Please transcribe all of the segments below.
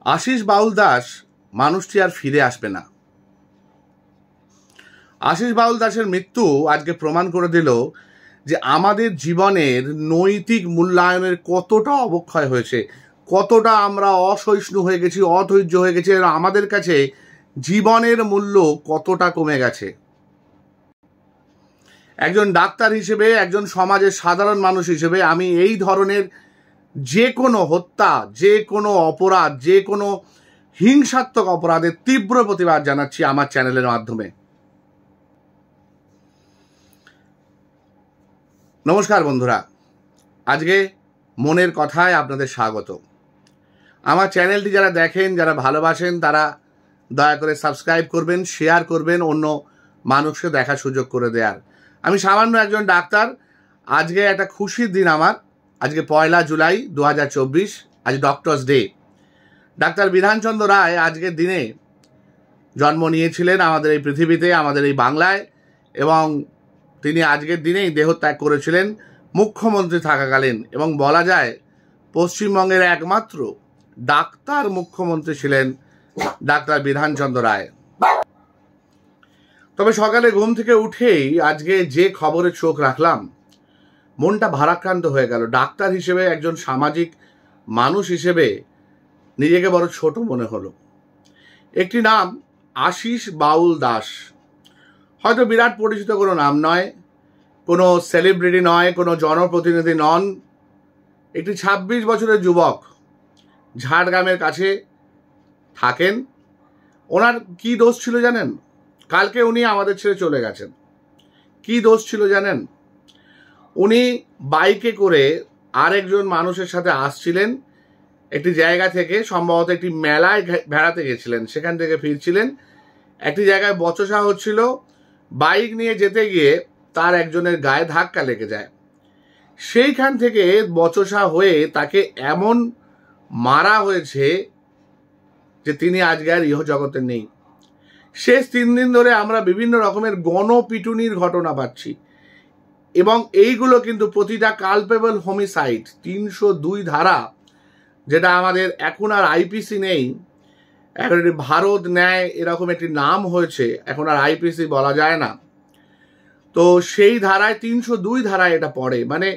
আশিস বাউল দাস মানুষটি আর ফিরে আসবে না। আশিস বাউল দাসের মৃত্যু আজকে প্রমাণ করে দিল যে আমাদের জীবনের নৈতিক মূল্যায়নের কতটা অবক্ষয় হয়েছে, কতটা আমরা অসহিষ্ণু হয়ে গেছি, অধৈর্য হয়ে গেছি, আর আমাদের কাছে জীবনের মূল্য কতটা কমে গেছে। একজন ডাক্তার হিসেবে, একজন সমাজের সাধারণ মানুষ হিসেবে আমি এই ধরনের যে কোনো হত্যা, যে কোনো অপরাধ, যে কোনো হিংসাত্মক অপরাধের তীব্র প্রতিবাদ জানাচ্ছি আমার চ্যানেলের মাধ্যমে। নমস্কার বন্ধুরা, আজকে মনের কথায় আপনাদের স্বাগত। আমার চ্যানেলটি যারা দেখেন, যারা ভালোবাসেন, তারা দয়া করে সাবস্ক্রাইব করবেন, শেয়ার করবেন, অন্য মানুষকে দেখার সুযোগ করে দেওয়ার। আমি সামান্য একজন ডাক্তার। আজকে একটা খুশির দিন আমার। আজকে 1 জুলাই 2024, আজ ডক্টরস ডে। ডাক্তার বিধানচন্দ্র রায় আজকের দিনে জন্ম নিয়েছিলেন আমাদের এই পৃথিবীতে, আমাদের এই বাংলায়, এবং তিনি আজকের দিনেই দেহত্যাগ করেছিলেন মুখ্যমন্ত্রী থাকাকালীন, এবং বলা যায় পশ্চিমবঙ্গের একমাত্র ডাক্তার মুখ্যমন্ত্রী ছিলেন ডাক্তার বিধানচন্দ্র রায়। তবে সকালে ঘুম থেকে উঠেই আজকে যে খবরে চোখ রাখলাম, মনটা ভারাক্রান্ত হয়ে গেল। ডাক্তার হিসেবে, একজন সামাজিক মানুষ হিসেবে নিজেকে বড় ছোট মনে হলো। একটি নাম আশিস বাউল দাস। হয়তো বিরাট পরিচিত কোনো নাম নয়, কোনো সেলিব্রিটি নয়, কোনো জনপ্রতিনিধি নন। একটি 26 বছরের যুবক, ঝাড়গ্রামের কাছে থাকেন। ওনার কি দোষ ছিল জানেন? কালকে উনি আমাদের ছেড়ে চলে গেছেন। কি দোষ ছিল জানেন? উনি বাইকে করে আরেকজন মানুষের সাথে আসছিলেন একটি জায়গা থেকে, সম্ভবত একটি মেলায় বেড়াতে গেছিলেন, সেখান থেকে ফিরছিলেন। একটি জায়গায় বচসা হচ্ছিল, বাইক নিয়ে যেতে গিয়ে তার একজনের গায়ে ধাক্কা লেগে যায়। সেইখান থেকে বচসা হয়ে তাকে এমন মারা হয়েছে যে তিনি আজকে আর ইহজগতে নেই। শেষ 3 দিন ধরে আমরা বিভিন্ন রকমের গণপিটুনির ঘটনা পাচ্ছি, এবং এইগুলো কিন্তু প্রতিটা কালপেবল হোমিসাইড, 302 ধারা, যেটা আমাদের এখন আর আইপিসি নেই, এখন একটি ভারত ন্যায় এরকম একটি নাম হয়েছে, এখন আর আইপিসি বলা যায় না। তো সেই ধারায় 302 ধারায় এটা পড়ে, মানে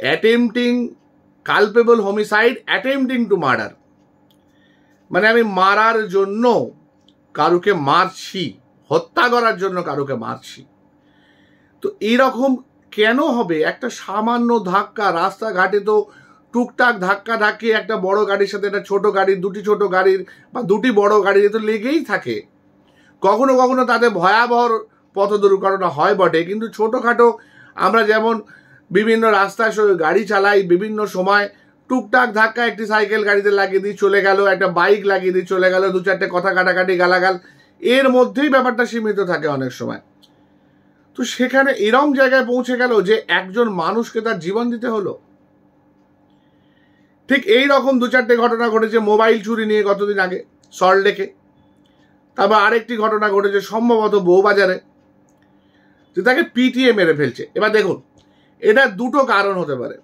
attempting culpable homicide, attempting to murder, মানে আমি মারার জন্য কারুকে মারছি, হত্যা করার জন্য কারুকে মারছি। তো এইরকম কেন হবে? একটা সামান্য ধাক্কা, রাস্তাঘাটে তো টুকটাক ধাক্কা ধাক্কি, একটা বড় গাড়ির সাথে একটা ছোট গাড়ির, 2টি ছোট গাড়ির বা 2টি বড় গাড়ির তো লেগেই থাকে। কখনো কখনো তাতে ভয়াবহ পথ দুর্ঘটনা হয় বটে, কিন্তু ছোটোখাটো আমরা যেমন বিভিন্ন রাস্তায় গাড়ি চালাই, বিভিন্ন সময় টুকটাক ধাক্কা একটি সাইকেল গাড়িতে লাগিয়ে দিয়ে চলে গেল, একটা বাইক লাগিয়ে দিয়ে চলে গেল, 2-4টে কথা কাটাকাটি, গালাগাল, এর মধ্যেই ব্যাপারটা সীমিত থাকে অনেক সময়। তো সেখানে এরম জায়গায় পৌঁছে গেল যে একজন মানুষকে তার জীবন দিতে হলো। ঠিক এই রকম 2-4টে ঘটনা ঘটেছে মোবাইল চুরি নিয়ে গতদিন আগে সল্টলেকে। তারপর আরেকটি ঘটনা ঘটেছে সম্ভবত বউবাজারে, যে তাকে পিটিয়ে মেরে ফেলছে। এবার দেখুন, এটা 2টো কারণ হতে পারে।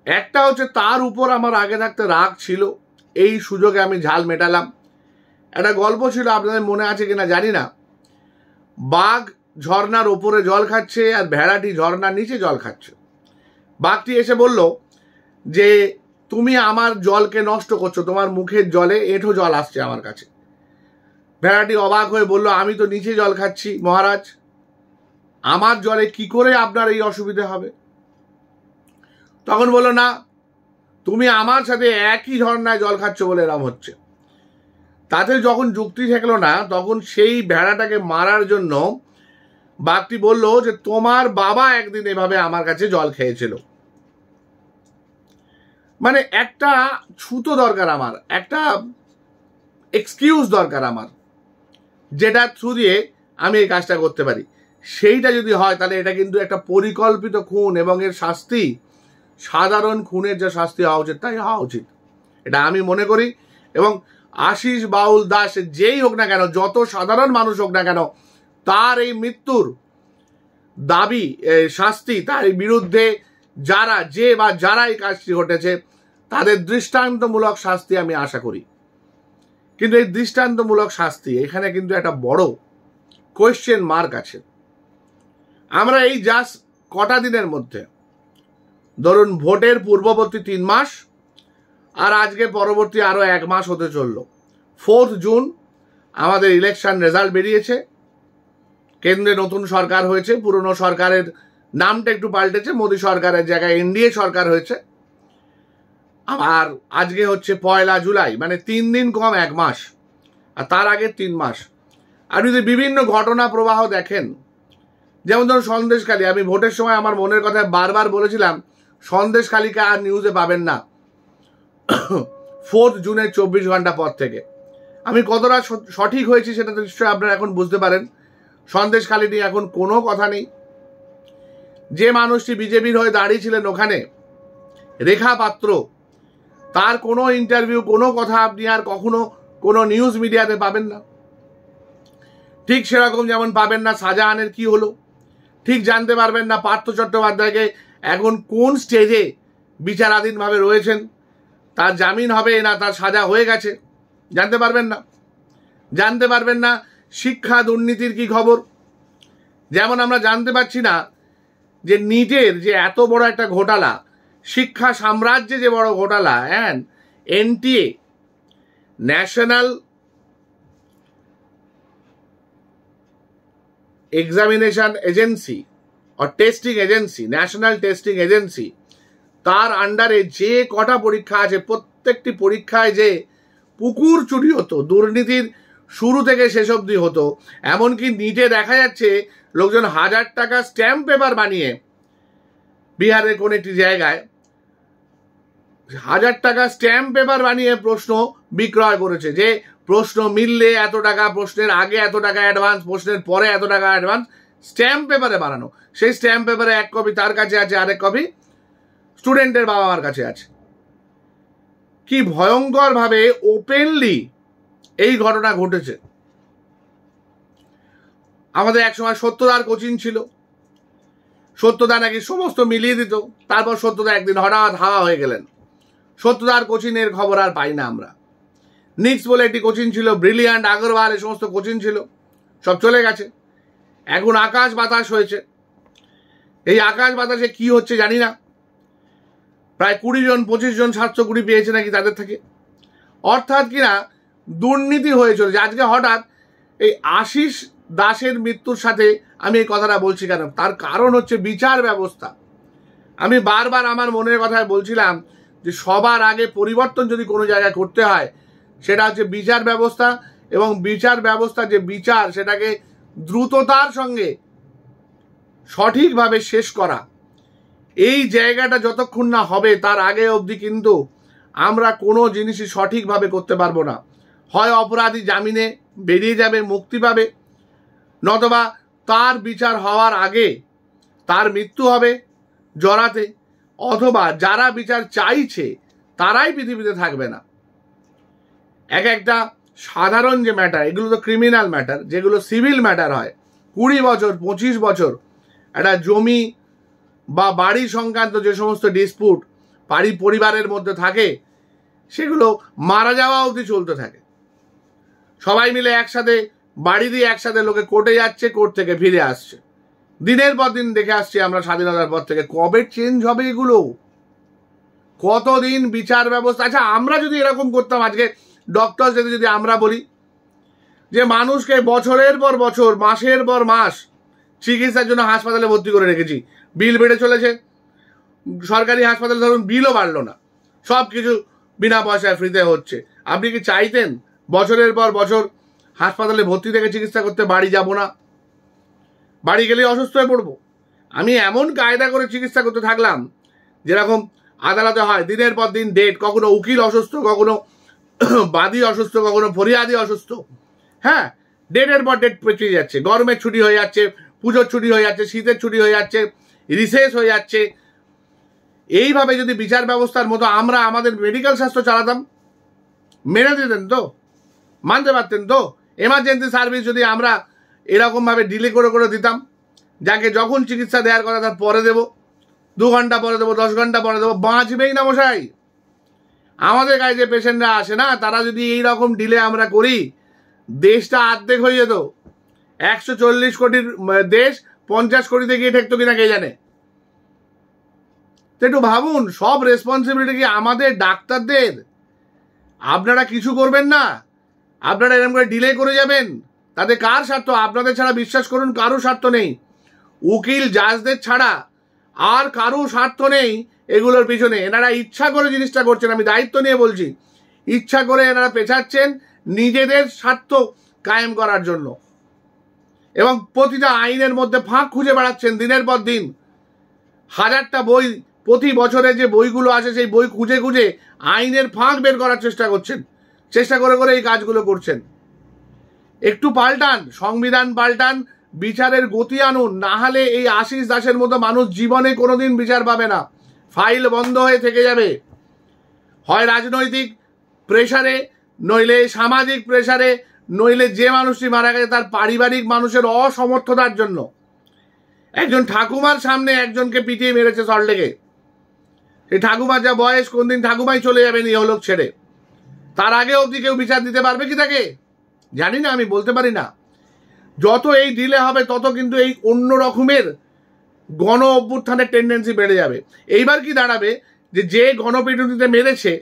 একটা হচ্ছে তার উপর আমার আগে থাকতে রাগ ছিল, এই সুযোগে আমি ঝাল মেটালাম। একটা গল্প ছিল, আপনাদের মনে আছে কিনা জানি না, বাঘ ঝর্ণার ওপরে জল খাচ্ছে আর ভেড়াটি ঝর্ণার নিচে জল খাচ্ছে। বাঘটি এসে বলল যে তুমি আমার জলকে নষ্ট করছো, তোমার মুখের জলে এঁঠো জল আসছে আমার কাছে। ভেড়াটি অবাক হয়ে বলল, আমি তো নিচে জল খাচ্ছি মহারাজ, আমার জলে কি করে আপনার এই অসুবিধা হবে? তখন বলল, না, তুমি আমার সাথে একই ঝর্ণায় জল খাচ্ছ বলে এরম হচ্ছে। তাতে যখন যুক্তি ঠেকলো না, তখন সেই ভেড়াটাকে মারার জন্য বাঘটি বলল যে তোমার বাবা একদিন এভাবে আমার কাছে জল খেয়েছিল। মানে একটা ছুতো দরকার আমার, একটা এক্সকিউজ দরকার আমার, যেটা থ্রু দিয়ে আমি এই কাজটা করতে পারি। সেইটা যদি হয় তাহলে এটা কিন্তু একটা পরিকল্পিত খুন, এবং এর শাস্তি সাধারণ খুনের যে শাস্তি হওয়া উচিত তাই হওয়া উচিত, এটা আমি মনে করি। এবং আশিস বাউল দাস যেই হোক না কেন, যত সাধারণ মানুষ হোক না কেন, তার এই মৃত্যুর দাবি, শাস্তি, তার বিরুদ্ধে যারা এই কাজটি ঘটেছে তাদের দৃষ্টান্তমূলক শাস্তি আমি আশা করি। কিন্তু এই দৃষ্টান্তমূলক শাস্তি এখানে কিন্তু একটা বড় কোয়েশ্চেন মার্ক আছে। আমরা এই জাস্ট কটা দিনের মধ্যে, ধরুন ভোটের পূর্ববর্তী 3 মাস আর আজকে পরবর্তী আরো 1 মাস হতে চলল। 4 জুন আমাদের ইলেকশন রেজাল্ট বেরিয়েছে। কেন্দ্রে নতুন সরকার হয়েছে, পুরনো সরকারের নামটা একটু পাল্টেছে, মোদী সরকারের জায়গায় এনডিএ সরকার হয়েছে। আর আজকে হচ্ছে 1 জুলাই, মানে 3 দিন কম 1 মাস, আর তার আগে 3 মাস। আপনি যদি বিভিন্ন ঘটনা প্রবাহ দেখেন, যেমন ধরুন সন্দেশখালী, আমি ভোটের সময় আমার মনের কথা বারবার বলেছিলাম সন্দেশখালীকে আর নিউজে পাবেন না 4 জুনের 24 ঘন্টা পর থেকে। আমি কতটা সঠিক হয়েছি সেটা তো নিশ্চয়ই আপনারা এখন বুঝতে পারেন। সন্দেশখালী নিয়ে এখন কোনো কথা নেই। যে মানুষটি বিজেপির হয়ে দাঁড়িয়েছিলেন ওখানে, রেখা পাত্র, তার কোনো ইন্টারভিউ, কোনো কথা আপনি আর কখনো কোনো নিউজ মিডিয়াতে পাবেন না। ঠিক সেরকম যেমন পাবেন না শাহজাহানের কি হলো, ঠিক জানতে পারবেন না পার্থ চট্টোপাধ্যায়কে এখন কোন স্টেজে বিচারাধীনভাবে রয়েছেন, তার জামিন হবে না তার সাজা হয়ে গেছে, জানতে পারবেন না। জানতে পারবেন না শিক্ষা দুর্নীতির কি খবর। যেমন আমরা জানতে পারছি না যে নিটের যে এত বড় একটা ঘোটালা, শিক্ষা সাম্রাজ্যে যে বড় ঘোটালা, এনটিএ, ন্যাশনাল এক্সামিনেশন এজেন্সি আর testing agency, national testing agency, তার আন্ডারে যে কটা পরীক্ষা আছে, প্রত্যেকটি পরীক্ষায় যে পুকুর চুরি হতো, দুর্নীতির শুরু থেকে শেষ অবধি হতো। এমনকি নিটে দেখা যাচ্ছে লোকজন 1000 টাকা স্ট্যাম্প পেপার বানিয়ে, বিহারের কোন একটি জায়গায় 1000 টাকা স্ট্যাম্প পেপার বানিয়ে প্রশ্ন বিক্রয় করেছে, যে প্রশ্ন মিললে এত টাকা, প্রশ্নের আগে এত টাকা অ্যাডভান্স, প্রশ্নের পরে এত টাকা অ্যাডভান্স, স্ট্যাম্প পেপারে বানানো। সেই স্ট্যাম্প পেপারে 1 কপি তার কাছে আছে, আরেক কপি স্টুডেন্টের বাবা মার কাছে আছে। কি ভয়ঙ্কর ভাবে ওপেনলি এই ঘটনা ঘটেছে। আমাদের একসময় সত্যদার কোচিং ছিল, সত্যদা নাকি সমস্ত মিলিয়ে দিত, তারপর সত্যদা একদিন হঠাৎ হাওয়া হয়ে গেলেন। সত্যদার কোচিং এর খবর আর পাই না আমরা। নিক্স বলে একটি কোচিং ছিল, ব্রিলিয়ান্ট, আগরওয়াল, এই সমস্ত কোচিং ছিল, সব চলে গেছে। এখন আকাশ বাতাস হয়েছে। এই আকাশ বাতাসে কি হচ্ছে জানি না। প্রায় 20 জন 25 জন 720 পেয়েছে নাকি তাদের থেকে। অর্থাৎ কিনা দুর্নীতি হয়ে চলেছে। আজকে হঠাৎ এই আশিস দাসের মৃত্যুর সাথে আমি এই কথাটা বলছি কেন, তার কারণ হচ্ছে বিচার ব্যবস্থা। আমি বারবার আমার মনের কথায় বলছিলাম যে সবার আগে পরিবর্তন যদি কোনো জায়গায় করতে হয়, সেটা হচ্ছে বিচার ব্যবস্থা, এবং বিচার ব্যবস্থা যে বিচার, সেটাকে দ্রুততার সঙ্গে সঠিকভাবে শেষ করা। এই জায়গাটা যতক্ষণ না হবে, তার আগে অবধি কিন্তু আমরা কোনো জিনিসই সঠিকভাবে করতে পারবো না। হয় অপরাধী জামিনে বেরিয়ে যাবে, মুক্তি পাবে, নতবা তার বিচার হওয়ার আগে তার মৃত্যু হবে জরাতে, অথবা যারা বিচার চাইছে তারাই পৃথিবীতে থাকবে না। একটা সাধারণ যে ম্যাটার, এগুলো তো ক্রিমিনাল ম্যাটার, যেগুলো সিভিল ম্যাটার হয়, 20 বছর 25 বছর একটা জমি বা বাড়ি সংক্রান্ত যে সমস্ত ডিসপুট পরিবারের মধ্যে থাকে, সেগুলো মারা যাওয়া অবধি চলতে থাকে। সবাই মিলে একসাথে বাড়ি দিয়ে একসাথে লোকে কোর্টে যাচ্ছে, কোর্ট থেকে ফিরে আসছে। দিনের পর দিন দেখে আসছি আমরা স্বাধীনতার পর থেকে। কবে চেঞ্জ হবে এগুলো? কতদিন বিচার ব্যবস্থা? আচ্ছা, আমরা যদি এরকম করতাম, আজকে ডক্টর যদি আমরা বলি যে মানুষকে বছরের পর বছর, মাসের পর মাস চিকিৎসার জন্য হাসপাতালে ভর্তি করে রেখেছি, বিল বেড়ে চলেছে, সরকারি হাসপাতালে ধরুন বিলও বাড়লো না, সব কিছু বিনা পয়সায় ফ্রিতে হচ্ছে, আপনি কি চাইতেন বছরের পর বছর হাসপাতালে ভর্তি থেকে চিকিৎসা করতে? বাড়ি যাব না, বাড়ি গেলেই অসুস্থ হয়ে পড়বো। আমি এমন কায়দা করে চিকিৎসা করতে থাকলাম, যেরকম আদালতে হয়, দিনের পর দিন ডেট, কখনো উকিল অসুস্থ, কখনো বাদী অসুস্থ, কখনো ফরিয়াদি অসুস্থ, হ্যাঁ, ডেটের পর ডেট পেঁচিয়ে যাচ্ছে। গরমের ছুটি হয়ে যাচ্ছে, পুজোর ছুটি হয়ে যাচ্ছে, শীতের ছুটি হয়ে যাচ্ছে, রিসেস হয়ে যাচ্ছে। এইভাবে যদি বিচার ব্যবস্থার মতো আমরা আমাদের মেডিকেল স্বাস্থ্য চালাতাম, মেনে দিতেন তো, মানতে পারতেন তো? এমার্জেন্সি সার্ভিস যদি আমরা এরকম ভাবে ডিলে করে করে দিতাম, যাকে যখন চিকিৎসা দেওয়ার কথা তার পরে দেবো, 2 ঘন্টা পরে দেবো, 10 ঘন্টা পরে দেবো, বাঁচবেই না মশাই। আমাদের কাছে যে পেশেন্টরা আসে না, তারা যদি এইরকম ডিলে আমরা করি, দেশটা অর্ধেক হয়ে যেত। 140 কোটির দেশ 50 কোটিতে গিয়ে ঠেকতো কিনা কে জানে। একটু ভাবুন, সব রেসপন্সিবিলিটি কি আমাদের ডাক্তারদের? আপনারা কিছু করবেন না, আপনারা এরকম করে ডিলে করে যাবেন, তাতে কার স্বার্থ? আপনাদের ছাড়া বিশ্বাস করুন কারো স্বার্থ নেই, উকিল জাজদের ছাড়া আর কারো স্বার্থ নেই এগুলোর পিছনে। এনারা ইচ্ছা করে জিনিসটা করছেন, আমি দায়িত্ব নিয়ে বলছি, ইচ্ছা করে এনারা পেছাচ্ছেন নিজেদের স্বার্থ কায়েম করার জন্য, এবং প্রতিটা আইনের মধ্যে ফাঁক খুঁজে বেড়াচ্ছেন দিনের পর দিন। 1000টা বই প্রতি বছরে যে বইগুলো আসে, সেই বই খুঁজে খুঁজে আইনের ফাঁক বের করার চেষ্টা করছেন, চেষ্টা করে করে এই কাজগুলো করছেন। একটু পাল্টান, সংবিধান পাল্টান, বিচারের গতি আনুন, না হলে এই আশিস দাসের মতো মানুষ জীবনে কোনোদিন বিচার পাবে না, ফাইল বন্ধ হয়ে থেকে যাবে। হয় রাজনৈতিক প্রেসারে, নইলে সামাজিক প্রেসারে, নইলে যে মানুষটি মারা গেছে তার পারিবারিক মানুষের অসমর্থতার জন্য। একজন ঠাকুমার সামনে একজনকে পিটিয়ে মেরেছে সল্টলেকে, সেই ঠাকুমার যা বয়স, কোন দিন ঠাকুমাই চলে যাবেন ইহলোক ছেড়ে। তার আগে অবধি কেউ বিচার দিতে পারবে কি তাকে? জানি না, আমি বলতে পারি না। যত এই ডিলে হবে তত কিন্তু এই অন্য রকমের গণ অভ্যুত্থানের টেন্ডেন্সি বেড়ে যাবে। এইবার কি দাঁড়াবে, যে গণপিটুনিতে মেরেছে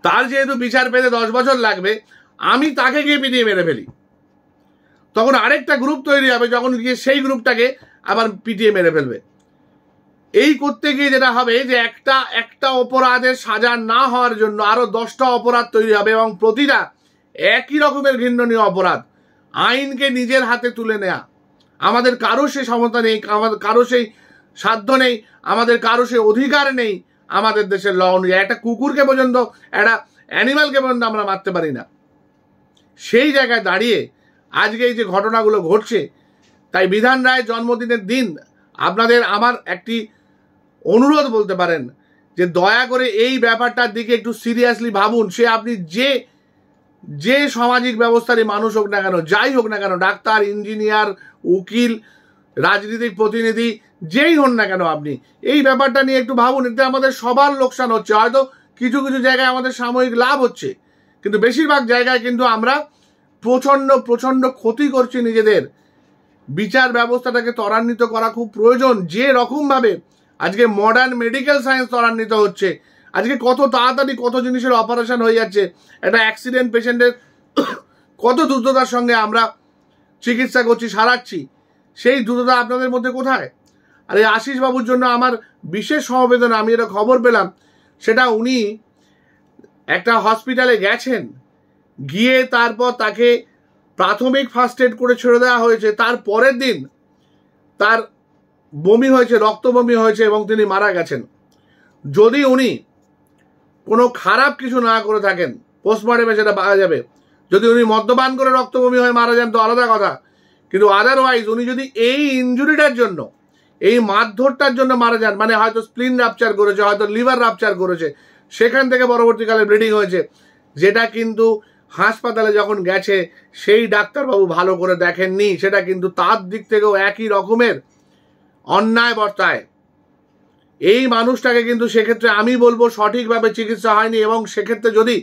তার যেহেতু বিচার পেতে 10 বছর লাগবে, আমি তাকে গিয়ে পিটিয়ে মেরে ফেলি, তখন আরেকটা গ্রুপ তৈরি হবে, যখন গিয়ে সেই গ্রুপটাকে আবার পিটিয়ে মেরে ফেলবে। এই করতে গিয়ে যেটা হবে যে একটা অপরাধের সাজা না হওয়ার জন্য আরো 10টা অপরাধ তৈরি হবে, এবং প্রতিটা একই রকমের ঘৃণনীয় অপরাধ। আইনকে নিজের হাতে তুলে নেয়া, আমাদের কারো সেই ক্ষমতা নেই, আমাদের কারো সেই সাধ্য নেই, আমাদের কারো সেই অধিকার নেই আমাদের দেশের ল অনুযায়ী। একটা কুকুরকে পর্যন্ত, একটা অ্যানিমালকে পর্যন্ত আমরা মারতে পারি না। সেই জায়গায় দাঁড়িয়ে আজকে এই যে ঘটনাগুলো ঘটছে, তাই বিধান রায়ের জন্মদিনের দিন আপনাদের আমার একটি অনুরোধ বলতে পারেন, যে দয়া করে এই ব্যাপারটার দিকে একটু সিরিয়াসলি ভাবুন। সে আপনি যে সামাজিক ব্যবস্থারই মানুষ হোক না কেন, যাই হোক না কেন, ডাক্তার, ইঞ্জিনিয়ার, উকিল, রাজনৈতিক প্রতিনিধি, যেই হন না কেন, আপনি এই ব্যাপারটা নিয়ে একটু ভাবুন। এতে আমাদের সবার লোকসান হচ্ছে। হয়তো কিছু কিছু জায়গায় আমাদের সাময়িক লাভ হচ্ছে, কিন্তু বেশিরভাগ জায়গায় কিন্তু আমরা প্রচণ্ড ক্ষতি করছি নিজেদের। বিচার ব্যবস্থাটাকে ত্বরান্বিত করা খুব প্রয়োজন। যে রকমভাবে আজকে মডার্ন মেডিকেল সায়েন্স ত্বরান্বিত হচ্ছে, আজকে কত তাড়াতাড়ি কত জিনিসের অপারেশন হয়ে যাচ্ছে, একটা অ্যাক্সিডেন্ট পেশেন্টের কত দ্রুততার সঙ্গে আমরা চিকিৎসা করছি, সারাচ্ছি, সেই দ্রুততা আপনাদের মধ্যে কোথায়? আর এই আশিস বাবুর জন্য আমার বিশেষ সমবেদনা। আমি একটা খবর পেলাম, সেটা উনি একটা হসপিটালে গেছেন, গিয়ে তারপর তাকে প্রাথমিক ফার্স্ট এড করে ছেড়ে দেওয়া হয়েছে। তার পরের দিন তার বমি হয়েছে, রক্ত বমি হয়েছে, এবং তিনি মারা গেছেন। যদি উনি কোনো খারাপ কিছু না করে থাকেন, পোস্টমর্টেমে সেটা পাওয়া যাবে। যদি উনি মদ্যপান করে রক্ত বমি হয়ে মারা যান তো আলাদা কথা, কিন্তু আদারওয়াইজ উনি যদি এই ইনজুরিটার জন্য, এই মারধরটার জন্য মারা যান, মানে হয়তো স্প্লিন রাপচার করেছে, হয়তো লিভার রাপচার করেছে, সেখান থেকে পরবর্তীকালে ব্লিডিং হয়েছে, যেটা কিন্তু হাসপাতালে যখন গেছে সেই ডাক্তারবাবু ভালো করে দেখেননি, সেটা কিন্তু তার দিক থেকেও একই রকমের অন্যায় বর্তায়। এই মানুষটাকে কিন্তু সেক্ষেত্রে আমি বলবো সঠিকভাবে চিকিৎসা হয়নি, এবং সেক্ষেত্রে যদি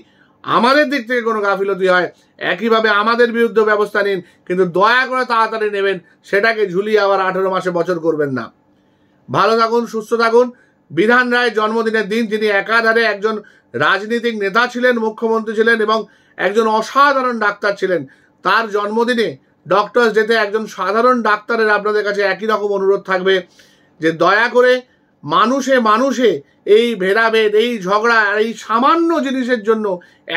আমাদের দিক থেকে কোনো গাফিলতি হয়, একইভাবে আমাদের বিরুদ্ধে ব্যবস্থা নিন, কিন্তু দয়া করে তাড়াতাড়ি নেবেন, সেটাকে ঝুলিয়ে আবার 18 মাসে বছর করবেন না। ভালো থাকুন, সুস্থ থাকুন। বিধান রায়ের জন্মদিনের দিন, যিনি একাধারে একজন রাজনীতিক নেতা ছিলেন, মুখ্যমন্ত্রী ছিলেন, এবং একজন অসাধারণ ডাক্তার ছিলেন, তার জন্মদিনে ডক্টরস ডেতে একজন সাধারণ ডাক্তারের আপনাদের কাছে একই রকম অনুরোধ থাকবে, যে দয়া করে মানুষে এই ভেদাভেদ, এই ঝগড়া, আর এই সামান্য জিনিসের জন্য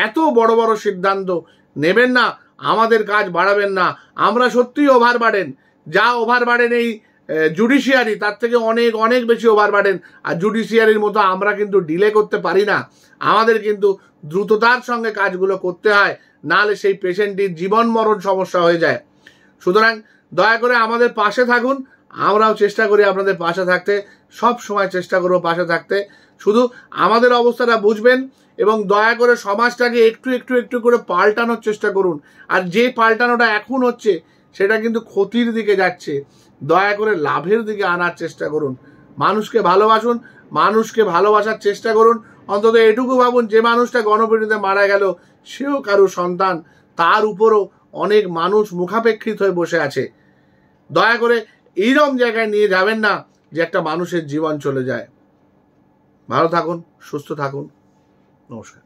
এত বড় বড় সিদ্ধান্ত নেবেন না, আমাদের কাজ বাড়াবেন না। আমরা সত্যিই ওভারবার্ডেন, যা ওভারবার্ডেন এই জুডিশিয়ারি, তার থেকে অনেক অনেক বেশি ওভারবার্ডেন। আর জুডিশিয়ারির মতো আমরা কিন্তু ডিলে করতে পারি না, আমাদের কিন্তু দ্রুততার সঙ্গে কাজগুলো করতে হয়, নাহলে সেই পেশেন্টটির জীবন মরণ সমস্যা হয়ে যায়। সুতরাং দয়া করে আমাদের পাশে থাকুন, আমরাও চেষ্টা করি আপনাদের পাশে থাকতে, সব সময় চেষ্টা করবো পাশে থাকতে। শুধু আমাদের অবস্থাটা বুঝবেন, এবং দয়া করে সমাজটাকে একটু একটু একটু করে পাল্টানোর চেষ্টা করুন। আর যে পাল্টানোটা এখন হচ্ছে সেটা কিন্তু ক্ষতির দিকে যাচ্ছে, দয়া করে লাভের দিকে আনার চেষ্টা করুন। মানুষকে ভালোবাসুন, মানুষকে ভালোবাসার চেষ্টা করুন, অন্তত এটুকু ভাবুন, যে মানুষটা গণপিটুনিতে মারা গেল সেও কারো সন্তান, তার উপরও অনেক মানুষ মুখাপেক্ষিত হয়ে বসে আছে। দয়া করে এইরকম জায়গায় নিয়ে যাবেন না যে একটা মানুষের জীবন চলে যায়। ভালো থাকুন, সুস্থ থাকুন, নমস্কার।